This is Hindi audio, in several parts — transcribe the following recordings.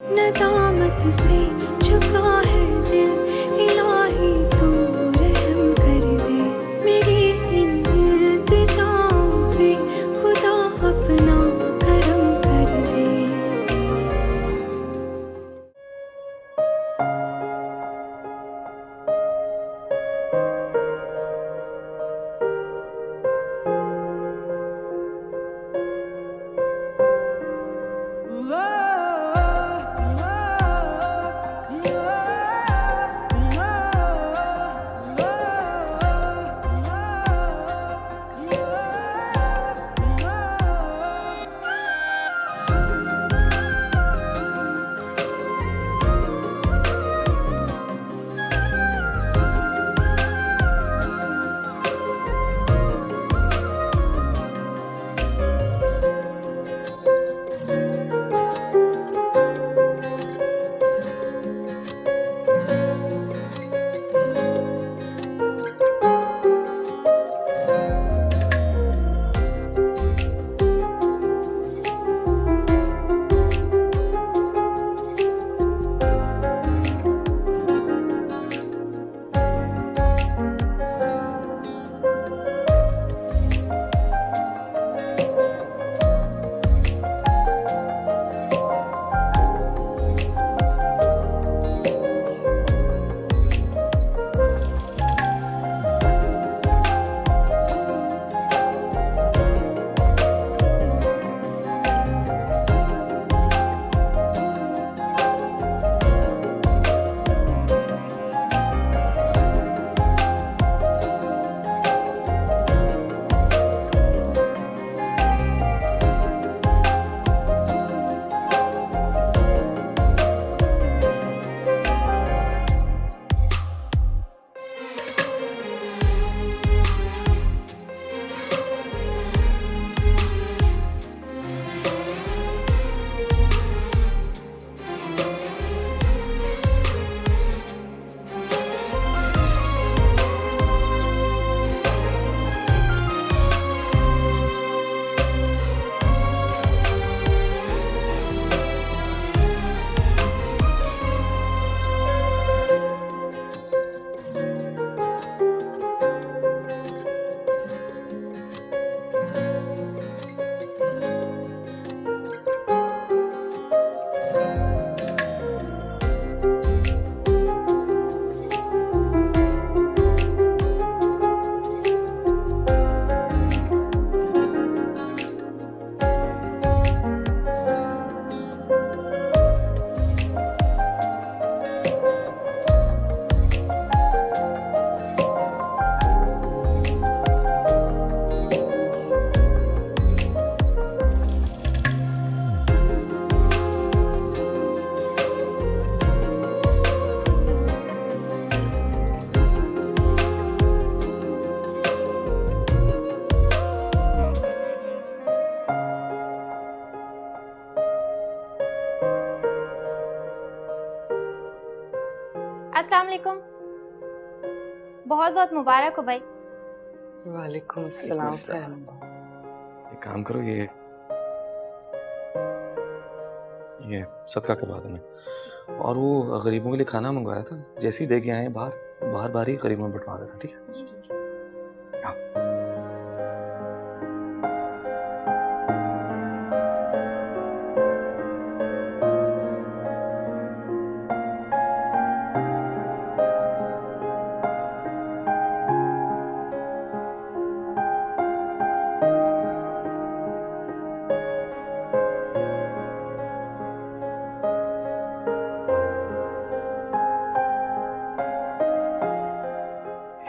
नदामत से झुका है दिल, इलाही तू रहम कर दे। मेरी इन इल्तिजाओं पे खुदा अपना करम कर दे। अस्सलाम वालेकुम। बहुत बहुत मुबारक हो भाई। वालेकुम अस्सलाम। एक काम करो, ये सदका करवा देना। और वो गरीबों के लिए खाना मंगवाया था, जैसे ही दे के आए बाहर बाहर ही गरीबों में बंटवा देना, ठीक है? जी ठीक है।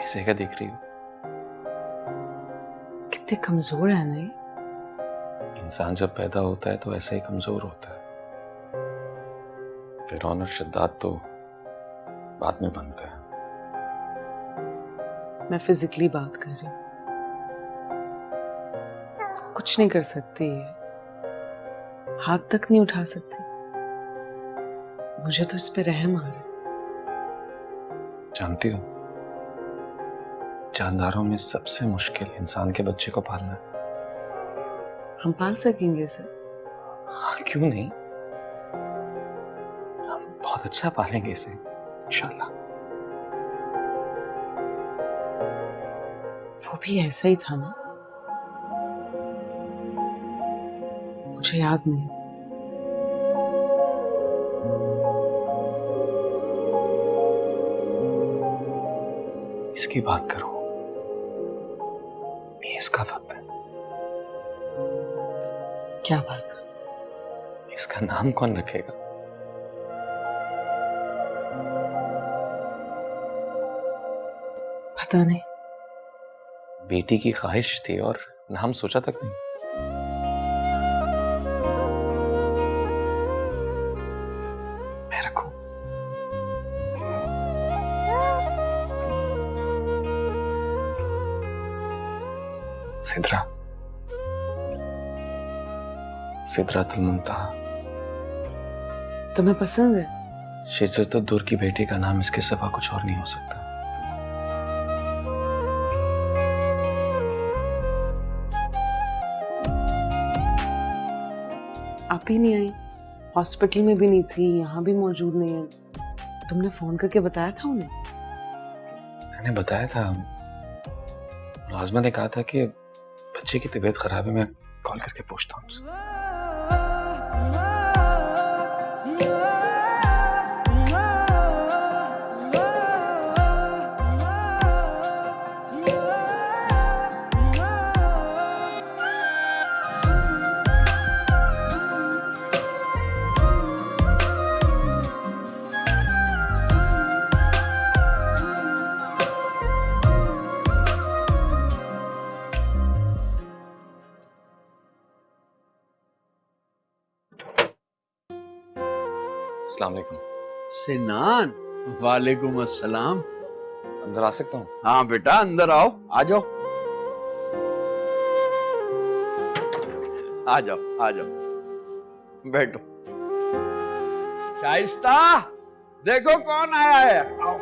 ऐसे क्या देख रही हो? कितने कमजोर है ना ये। इंसान जब पैदा होता है तो ऐसे ही कमजोर होता है। फिरौन और शद्दाद तो बाद में बनता है। मैं फिजिकली बात कर रही हूँ। कुछ नहीं कर सकती है, हाथ तक नहीं उठा सकती। मुझे तो इस पे रहम आ रहा है। जानती हो, जानदारों में सबसे मुश्किल इंसान के बच्चे को पालना है। हम पाल सकेंगे इसे? हाँ, क्यों नहीं? बहुत अच्छा पालेंगे इसे इंशाल्लाह। वो भी ऐसा ही था ना? मुझे याद नहीं। इसकी बात करो, ये इसका वक्त है। क्या बात? इसका नाम कौन रखेगा? पता नहीं। बेटी की ख्वाहिश थी और नाम सोचा तक नहीं। मैं रखूं? सिद्रा, सिद्रातुल मुंतहा। तुम्हें पसंद है? शिजरतुद दूर की बेटी का नाम इसके सिवा कुछ और नहीं हो सकता। आप ही नहीं आई, हॉस्पिटल में भी नहीं थी, यहाँ भी मौजूद नहीं है। तुमने फोन करके बताया था उन्हें? मैंने बताया था, आज़मा ने कहा था कि बच्चे की तबीयत खराब है, मैं कॉल करके पूछता हूँ उससे। अस्सलाम वालेकुम। सिनान, वालेकुम अस्सलाम। अंदर आ सकता हूँ? हाँ बेटा, अंदर आओ, आ जाओ, आ जाओ, आ जाओ, बैठो। शाइस्ता, देखो कौन आया है। आओ।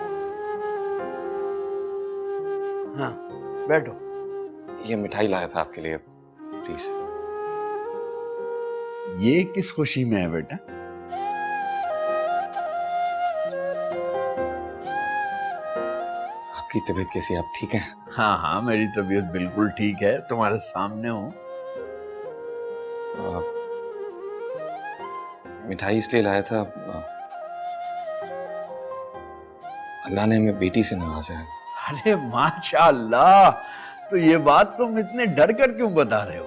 हाँ, बैठो। ये मिठाई लाया था आपके लिए, प्लीज। ये किस खुशी में है बेटा? आपकी तबीयत कैसी है? आप ठीक हैं? हाँ हाँ, मेरी तबीयत बिल्कुल ठीक है, तुम्हारे सामने हूँ। मिठाई इसलिए लाया था, अल्लाह ने हमें बेटी से नवाजा है। अरे माशाअल्लाह, तो ये बात तुम इतने डर कर क्यों बता रहे हो?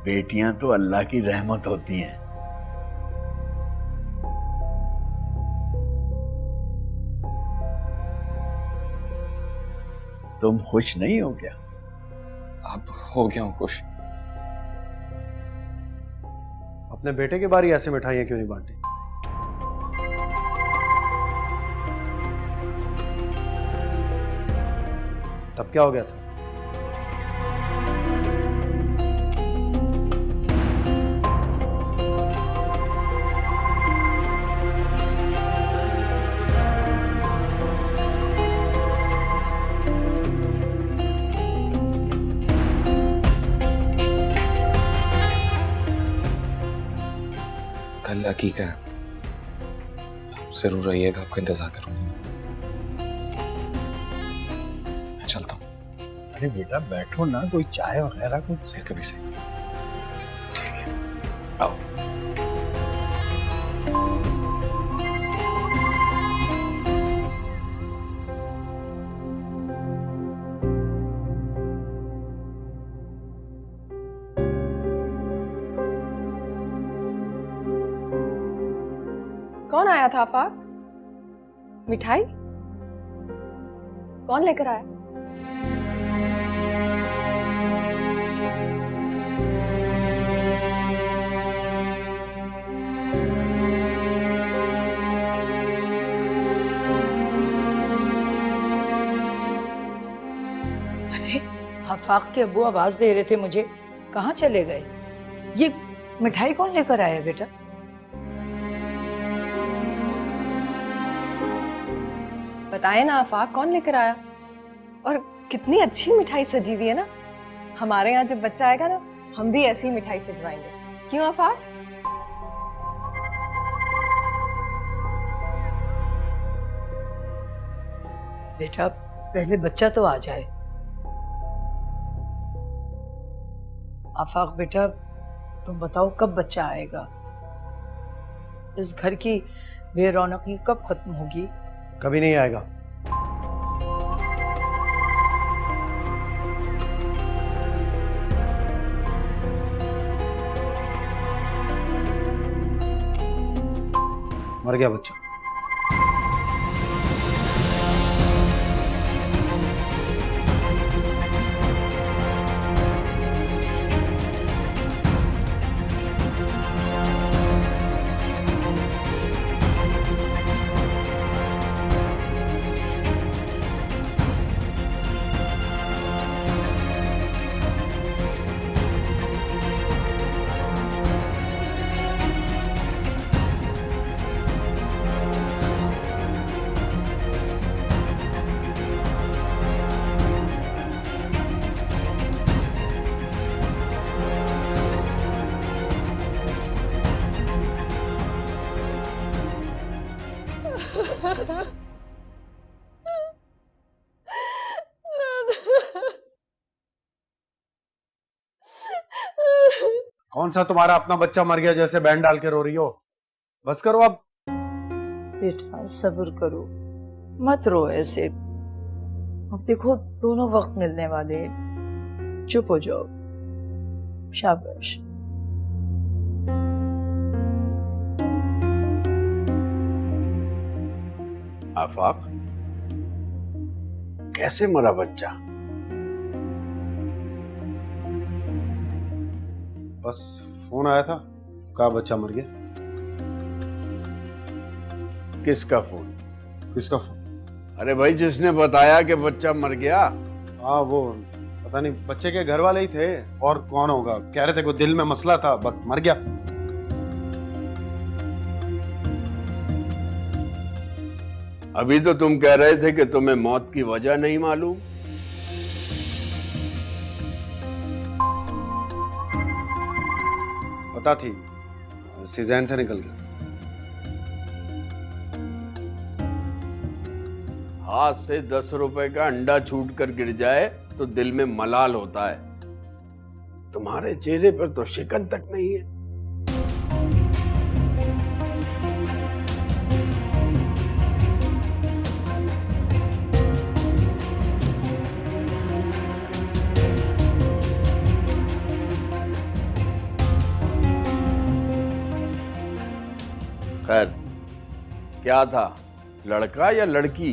बेटियां तो अल्लाह की रहमत होती हैं। तुम खुश नहीं हो क्या? आप हो गया हूँ खुश। अपने बेटे के बारे ऐसे मिठाइयाँ क्यों नहीं बांटी? तब क्या हो गया था? कल हकीका है, आप जरूर रहिएगा, आपका इंतजार करूंगा। मैं चलता हूँ। अरे बेटा बैठो ना, कोई चाय वगैरह कुछ। फिर कभी से। ठीक है, आओ। कौन आया था आफाक? मिठाई कौन लेकर आया? अरे आफाक के अब्बू आवाज दे रहे थे मुझे, कहाँ चले गए? ये मिठाई कौन लेकर आया बेटा? बताए ना आफाक, कौन लेकर आया? और कितनी अच्छी मिठाई सजी हुई है ना। हमारे यहाँ जब बच्चा आएगा ना हम भी ऐसी मिठाई सजवाएंगे, क्यों आफाक? बेटा पहले बच्चा तो आ जाए। आफाक बेटा, तुम बताओ कब बच्चा आएगा? इस घर की बेरौनकी कब खत्म होगी? कभी नहीं आएगा। मर गया बच्चा। कौन सा तुम्हारा अपना बच्चा मर गया जैसे बैंड डाल के रो रही हो? बस करो अब। बेटा सब्र करो, मत रो ऐसे। अब देखो दोनों वक्त मिलने वाले हैं। चुप हो जाओ। शाबाश। आफाक, कैसे मरा बच्चा? बस फोन आया था, कहा बच्चा मर गया। किसका फोन? किसका फोन? अरे भाई, जिसने बताया कि बच्चा मर गया। हाँ वो पता नहीं, बच्चे के घर वाले ही थे, और कौन होगा। कह रहे थे कोई दिल में मसला था, बस मर गया। अभी तो तुम कह रहे थे कि तुम्हें मौत की वजह नहीं मालूम। पता थी, सीजन से निकल गया। हाथ से 10 रुपए का अंडा छूट कर गिर जाए तो दिल में मलाल होता है। तुम्हारे चेहरे पर तो शिकन तक नहीं है। खैर, क्या था, लड़का या लड़की?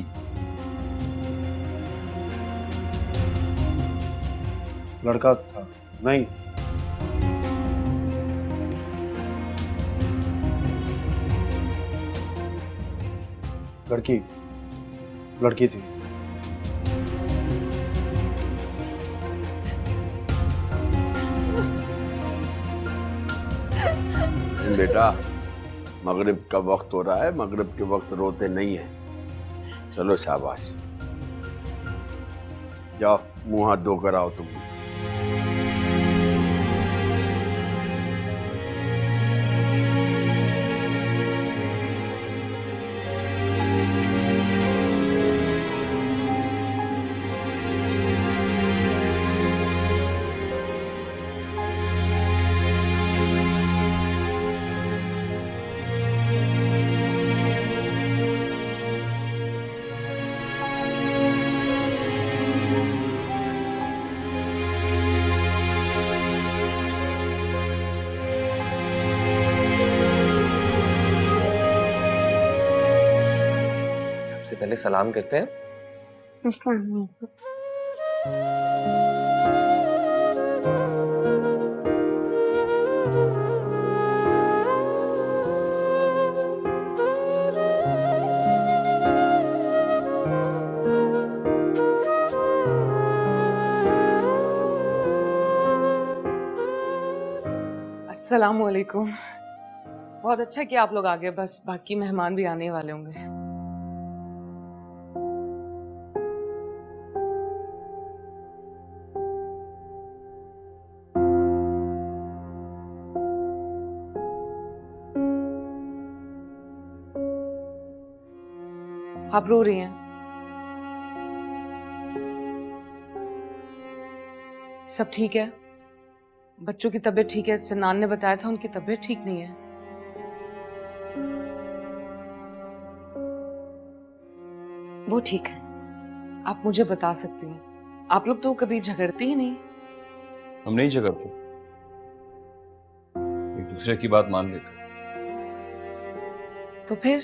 लड़का था। नहीं, लड़की, लड़की थी। बेटा, मगरिब का वक्त हो रहा है, मगरिब के वक्त रोते नहीं है। चलो शाबाश, जाओ मुंह हाथ धोकर आओ तुम भी। सबसे पहले सलाम करते हैं। अस्सलामुअलैकुम। बहुत अच्छा कि आप लोग आ गए, बस बाकी मेहमान भी आने वाले होंगे। आप रो रही हैं? सब ठीक है? बच्चों की तबीयत ठीक है? सिनान ने बताया था उनकी तबीयत ठीक नहीं है। वो ठीक है। आप मुझे बता सकती हैं, आप लोग तो कभी झगड़ते ही नहीं। हम नहीं झगड़ते, एक दूसरे की बात मान लेते। तो फिर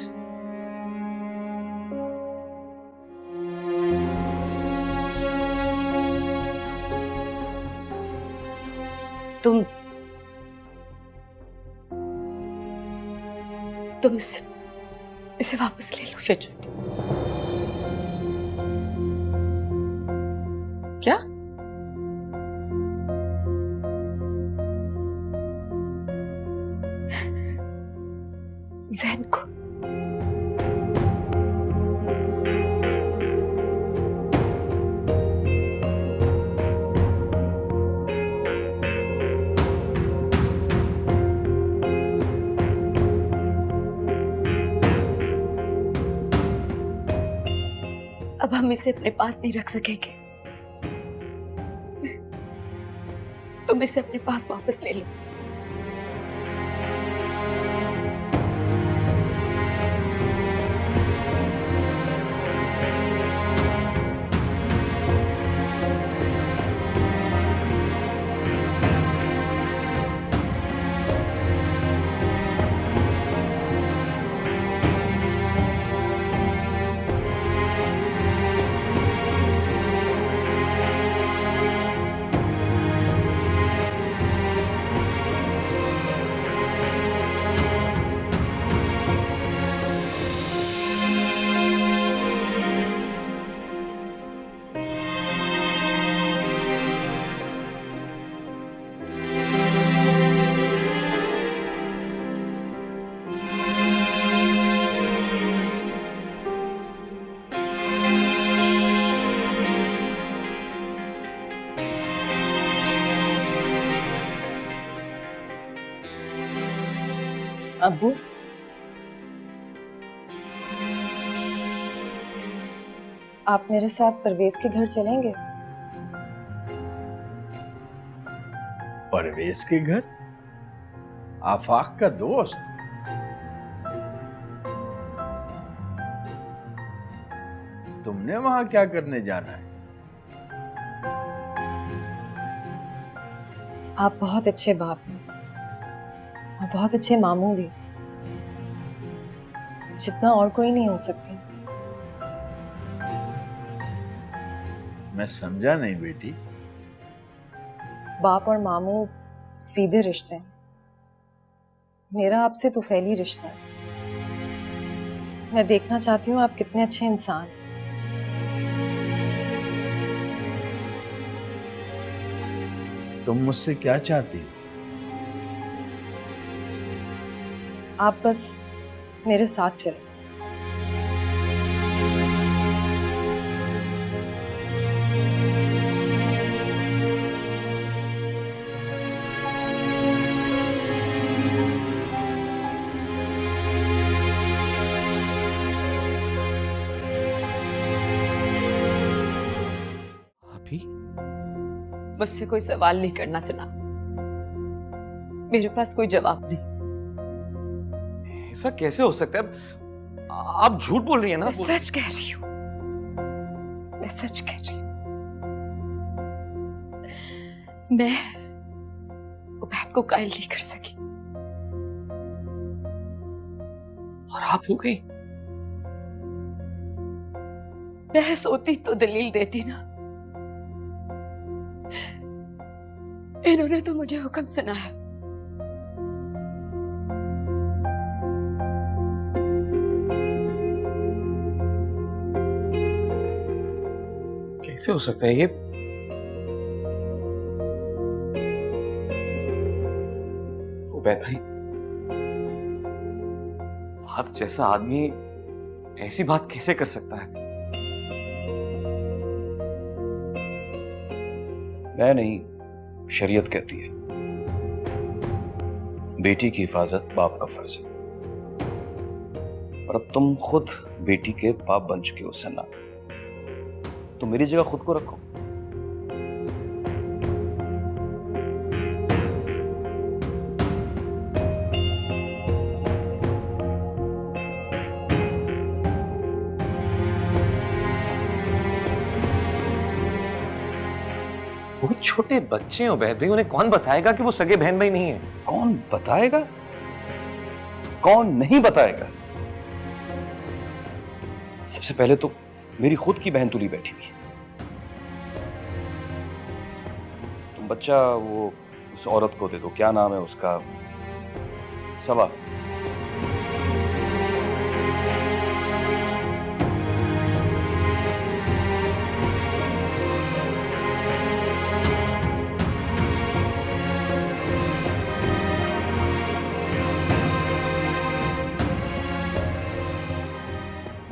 तुम इसे वापस ले लो रजत। क्या? जैन को। अब हम इसे अपने पास नहीं रख सकेंगे। तुम इसे अपने पास वापस ले लो। अब्बू, आप मेरे साथ परवेज के घर चलेंगे? परवेज के घर? आफाक का दोस्त? तुमने वहां क्या करने जाना है? आप बहुत अच्छे बाप हैं और बहुत अच्छे मामू भी, जितना और कोई नहीं हो सकती। मैं समझा नहीं बेटी। बाप और मामू सीधे रिश्ते हैं, मेरा आपसे तुफैली रिश्ता है। मैं देखना चाहती हूँ आप कितने अच्छे इंसान। तुम मुझसे क्या चाहती हो? आप बस मेरे साथ चलें। मुझसे कोई सवाल नहीं करना सिना, मेरे पास कोई जवाब नहीं। ऐसा कैसे हो सकता है? आप झूठ बोल रही है ना? मैं सच कह रही हूँ, मैं सच कह रही हूँ। मैं उबैद को कायल नहीं कर सकी। और आप हो गई? बहस होती तो दलील देती ना। इन्होंने तो मुझे हुक्म सुनाया। कैसे हो सकता है ये? उबैद भाई, आप जैसा आदमी ऐसी बात कैसे कर सकता है? मैं नहीं, शरीयत कहती है बेटी की हिफाजत बाप का फर्ज है, और अब तुम खुद बेटी के बाप बन चुके हो सन्ना, तो मेरी जगह खुद को रखो। वो छोटे बच्चे हैं उबैद भाई, उन्हें कौन बताएगा कि वो सगे बहन भाई नहीं है? कौन बताएगा, कौन नहीं बताएगा? सबसे पहले तो मेरी खुद की बहन तुली बैठी हुई है। तुम बच्चा वो उस औरत को दे दो, क्या नाम है उसका, सबा।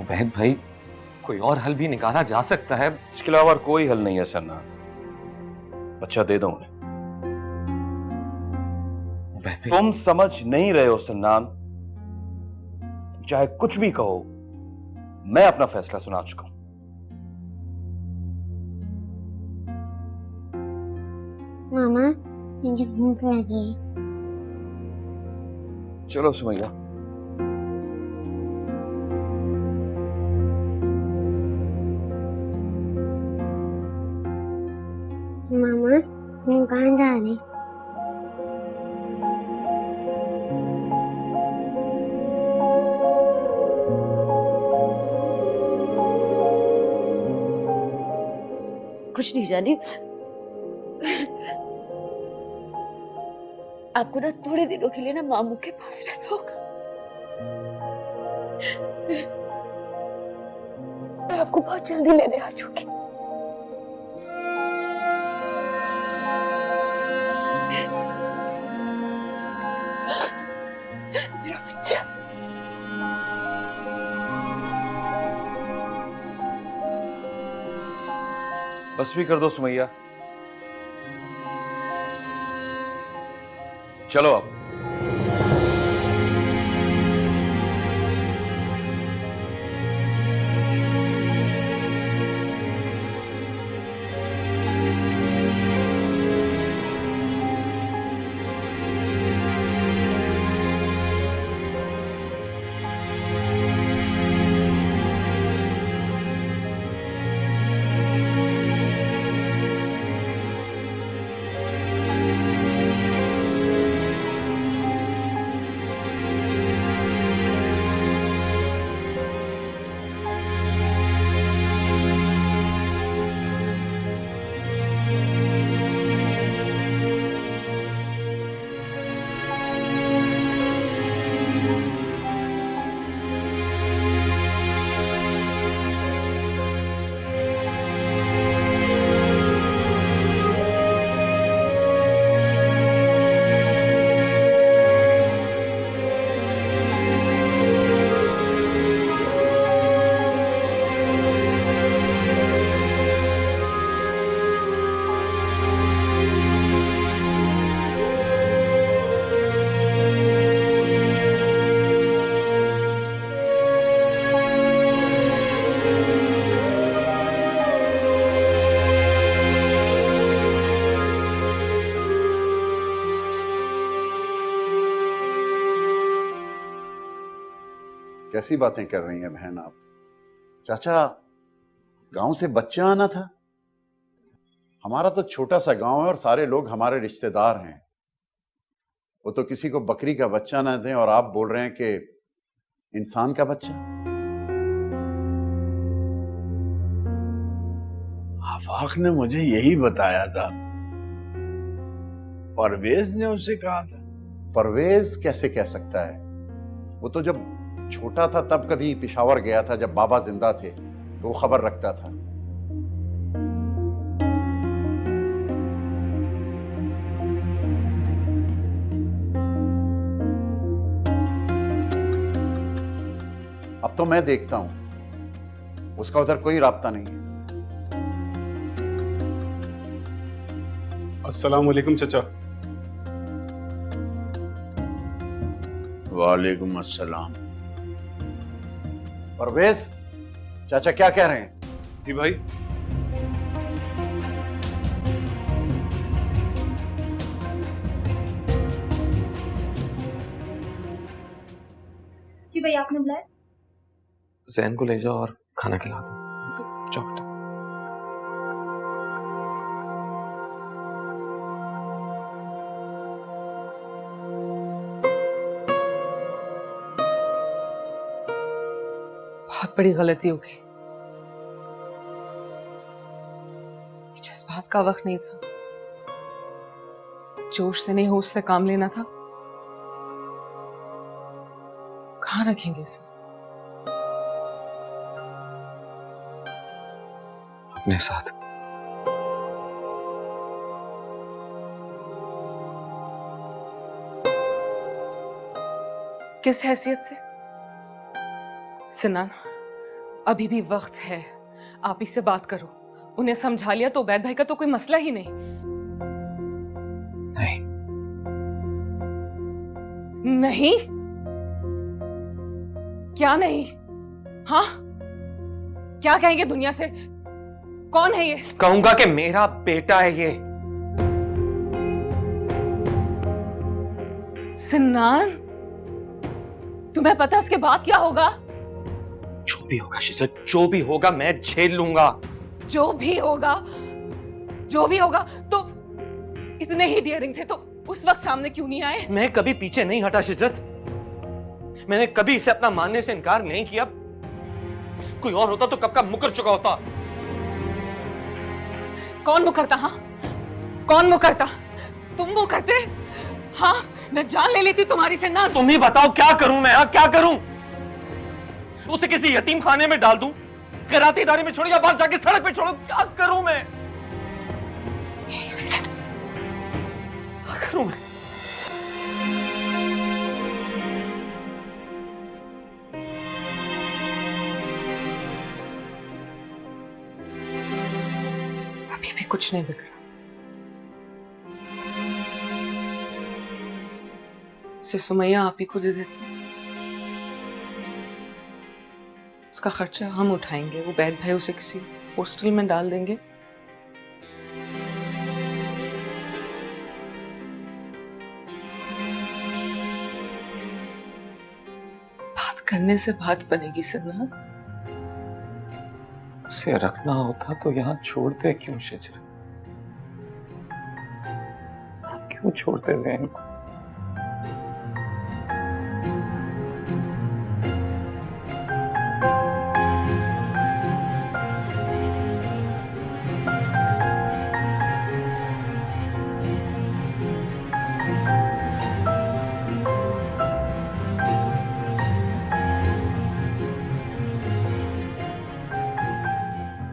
उबैद भाई, कोई और हल भी निकाला जा सकता है। इसके अलावा कोई हल नहीं है सन्ना, बच्चा दे दो उन्हें। तुम समझ नहीं रहे हो सन्नान, चाहे कुछ भी कहो, मैं अपना फैसला सुना चुका हूं। मामा, मुझे भूख लगी है। चलो सुमैया। मामा, हम कहाँ जा रहे? कुछ नहीं जानी, आपको ना थोड़े दिनों के लिए ना मामू के पास रहना होगा। मैं आपको बहुत जल्दी लेने आ चुकी। मेरा बच्चा। बस भी कर दो सुमैया, चलो अब। कैसी बातें कर रही हैं बहन आप? चाचा, गांव से बच्चा आना था? हमारा तो छोटा सा गांव है और सारे लोग हमारे रिश्तेदार हैं। वो तो किसी को बकरी का बच्चा ना दें और आप बोल रहे हैं कि इंसान का बच्चा। आफाक ने मुझे यही बताया था, परवेज ने उसे कहा था। परवेज कैसे कह सकता है? वो तो जब छोटा था तब कभी पिशावर गया था, जब बाबा जिंदा थे तो वो खबर रखता था। अब तो मैं देखता हूं, उसका उधर कोई राब्ता नहीं है। अस्सलाम वालेकुम चाचा। वालेकुम अस्सलाम। परवेज, चाचा क्या कह रहे हैं? जी भाई। जी भैया आपने बुलाया? जैन को ले जाओ और खाना खिला दो। जाओ बेटा। बहुत बड़ी गलती हो गई। जज्बात का वक्त नहीं था, जोश से नहीं होश से काम लेना था। कहाँ रखेंगे इसे? अपने साथ। किस हैसियत से? सिनान, अभी भी वक्त है, आप इससे बात करो। उन्हें समझा लिया तो उबैद भाई का तो कोई मसला ही नहीं। नहीं? क्या नहीं? हाँ, क्या कहेंगे दुनिया से? कौन है ये? कहूंगा कि मेरा बेटा है ये। सिनान, तुम्हें पता उसके बाद क्या होगा? जो भी होगा शिजत, जो भी होगा मैं झेल लूंगा। जो भी होगा, जो भी होगा। तो इतने ही डियरिंग थे तो उस वक्त सामने क्यों नहीं आए? मैं कभी पीछे नहीं हटा शिजत। मैंने कभी इसे अपना मानने से इनकार नहीं किया। कोई और होता तो कब का मुकर चुका होता। कौन मुकरता? हाँ, कौन मुकरता? तुम मुकरते? हाँ, मैं जान ले लेती तुम्हारी से ना। तुम ही बताओ क्या करूं मैं? क्या करूं? उसे किसी यतीम खाने में डाल दूं, कराती इदारे में छोड़ या बाहर जाके सड़क पे छोड़ो? क्या करूं मैं? क्या करूं मैं? अभी भी कुछ नहीं बिगड़ा। उसे सुमैया आप ही को दे देते। उसका खर्चा हम उठाएंगे। वो बैद भाई उसे किसी हॉस्टल में डाल देंगे। बात करने से बात बनेगी सिन्हा। उसे रखना होता तो यहाँ छोड़ते क्यों शिजर? क्यों छोड़ते जैन को?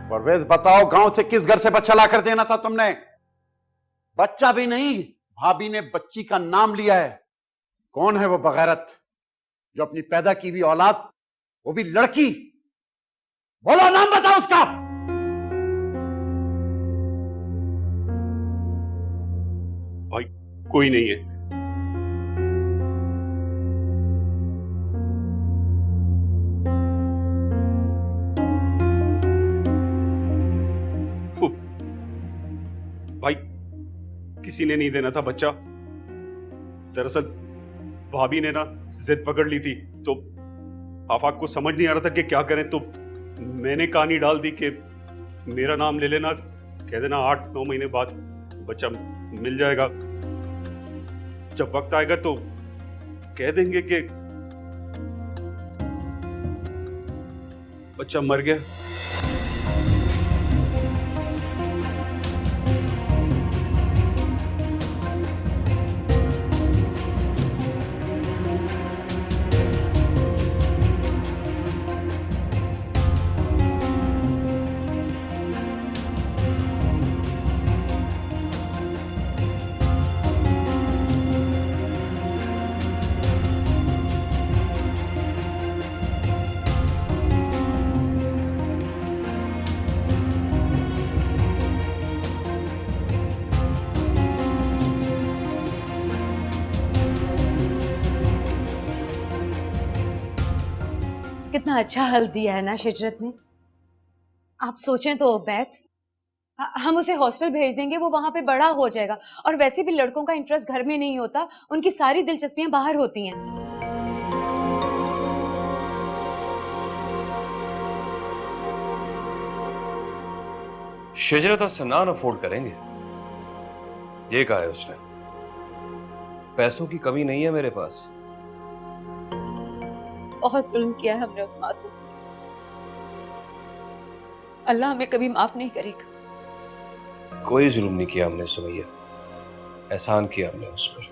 परवेज बताओ, गांव से किस घर से बच्चा लाकर देना था तुमने? बच्चा भी नहीं, भाभी ने बच्ची का नाम लिया है। कौन है वो बगैरत जो अपनी पैदा की हुई औलाद, वो भी लड़की? बोलो, नाम बताओ उसका। भाई कोई नहीं है। भाई किसी ने नहीं देना था बच्चा। दरअसल भाभी ने ना जिद पकड़ ली थी, तो आफाक को समझ नहीं आ रहा था कि क्या करें, तो मैंने कहानी डाल दी कि मेरा नाम ले लेना, कह देना 8-9 महीने बाद बच्चा मिल जाएगा। जब वक्त आएगा तो कह देंगे कि बच्चा मर गया। कितना अच्छा हल दिया है ना शिजरत ने। आप सोचें तो बैत, हम उसे हॉस्टल भेज देंगे, वो वहां पे बड़ा हो जाएगा। और वैसे भी लड़कों का इंटरेस्ट घर में नहीं होता, उनकी सारी दिलचस्पियां बाहर होती हैं। शिजरत और सन्नान अफोर्ड करेंगे, ये कहा है उसने। पैसों की कमी नहीं है मेरे पास। बहुत जुल्म किया है हमने उस मासूम पे। अल्लाह हमें कभी माफ नहीं करेगा। कोई जुल्म नहीं किया हमने सुमैया, एहसान किया हमने उस पर।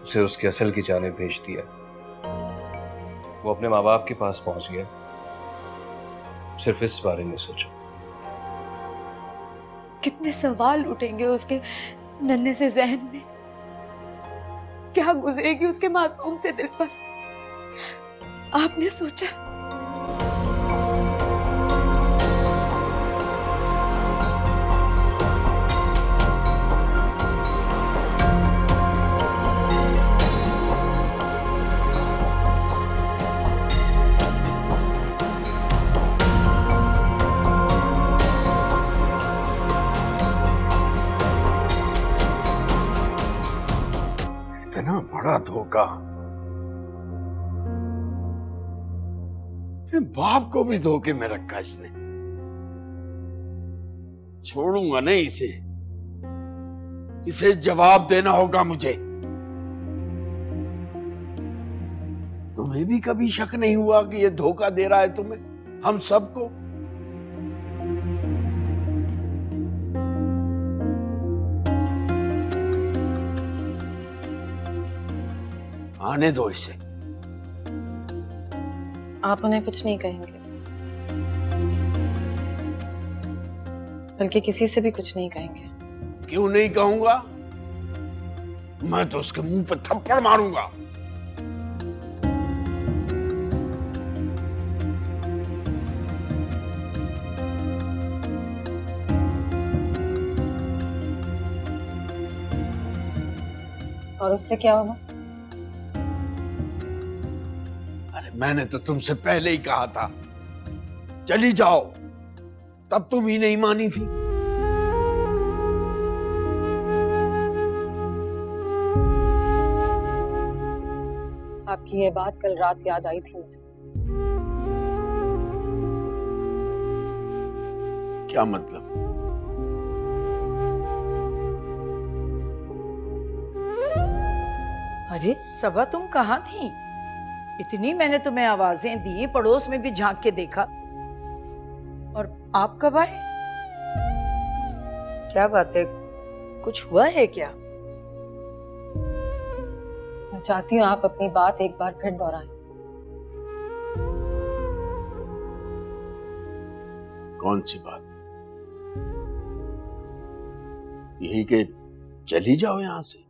उसे उसकी असल की जानिब भेज दिया। वो अपने माँ बाप के पास पहुंच गया, सिर्फ इस बारे में सोचो। कितने सवाल उठेंगे उसके नन्हे से जहन में, क्या गुजरेगी उसके मासूम से दिल पर, आपने सोचा? इतना बड़ा धोखा, फिर बाप को भी धोखे में रखा इसने। छोड़ूंगा नहीं इसे, इसे जवाब देना होगा मुझे। तुम्हें भी कभी शक नहीं हुआ कि ये धोखा दे रहा है तुम्हें, हम सबको? आने दो इसे। आप उन्हें कुछ नहीं कहेंगे, बल्कि किसी से भी कुछ नहीं कहेंगे। क्यों नहीं कहूंगा? मैं तो उसके मुंह पे थप्पड़ मारूंगा। और उससे क्या होगा? अरे मैंने तो तुमसे पहले ही कहा था चली जाओ, तब तुम ही नहीं मानी थी। आपकी ये बात कल रात याद आई थी मुझे। क्या मतलब? अरे सबा, तुम कहाँ थी? इतनी मैंने तुम्हें आवाजें दी, पड़ोस में भी झांक के देखा, और आप कब आए? क्या बात है, कुछ हुआ है क्या? मैं चाहती हूँ आप अपनी बात एक बार फिर दोहराएं। कौन सी बात? यही कि चली जाओ यहां से।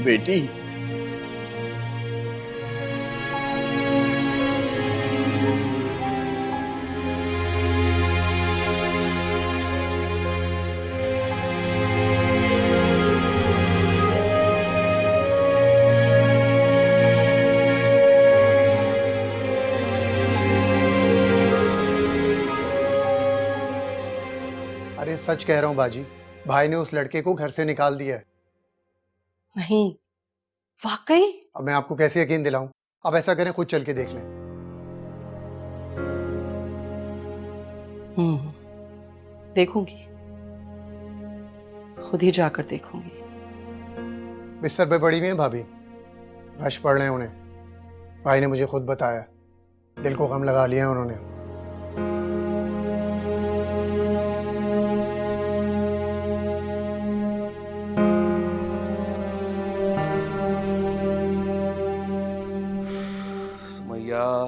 बेटी, अरे सच कह रहा हूँ बाजी, भाई ने उस लड़के को घर से निकाल दिया है। नहीं, वाकई? अब मैं आपको कैसे यकीन दिलाऊं? अब ऐसा करें, खुद चल के देख लें। देखूंगी, खुद ही जाकर देखूंगी। बिस्तर पे पड़ी हुई है भाभी, गश पड़ रहे हैं उन्हें। भाई ने मुझे खुद बताया, दिल को गम लगा लिया उन्होंने।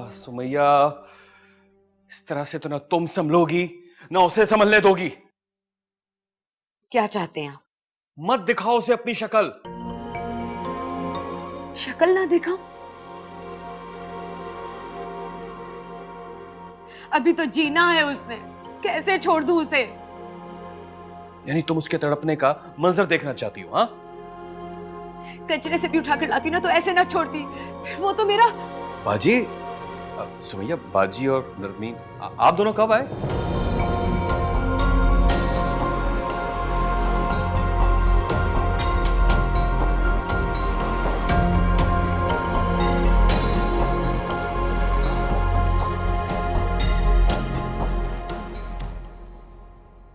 सुमैया, इस तरह से तो ना तुम संभलोगी ना उसे संभलने दोगी। क्या चाहते हैं आप? मत दिखाओ उसे अपनी शक्ल। शक्ल ना दिखाऊं? अभी तो जीना है उसने, कैसे छोड़ दूं उसे? यानी तुम उसके तड़पने का मंजर देखना चाहती हो? हाँ, कचरे से भी उठाकर लाती ना तो ऐसे ना छोड़ती, फिर वो तो मेरा। बाजी, सुमैया, बाजी और नरमीन आप दोनों कब आए?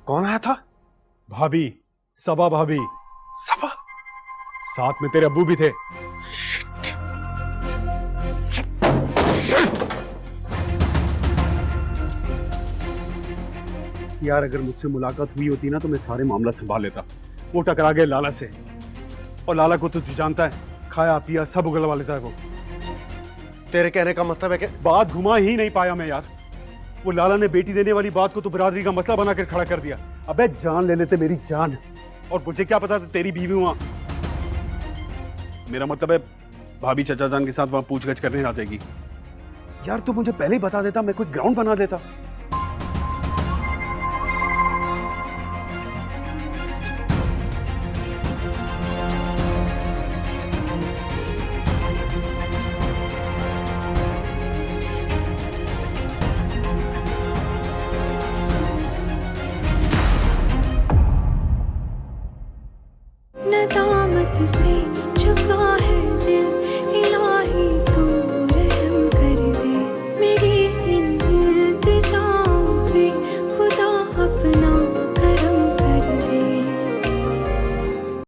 कौन आया था? भाभी, सबा भाभी। सबा? साथ में तेरे अब्बू भी थे। यार अगर मुझसे मुलाकात हुई होती ना तो मैं सारे मामला संभाल लेता। वो टकरा गए लाला से, और लाला को तो तू जानता है, खाया पिया सब उगलवा लेता है वो। तेरे कहने का मतलब है कि बात घुमा ही नहीं पाया मैं यार। वो लाला ने बेटी देने वाली बात को तो बिरादरी का मसला बनाकर खड़ा कर दिया। अबे जान ले लेते मेरी जान, और मुझे क्या पता था तेरी बीवी वहां। मेरा मतलब है भाभी चचा जान के साथ वहां पूछगछ करने आ जाएगी। यार तू मुझे पहले ही बता देता, मैं कोई ग्राउंड बना देता। नदामत से झुका है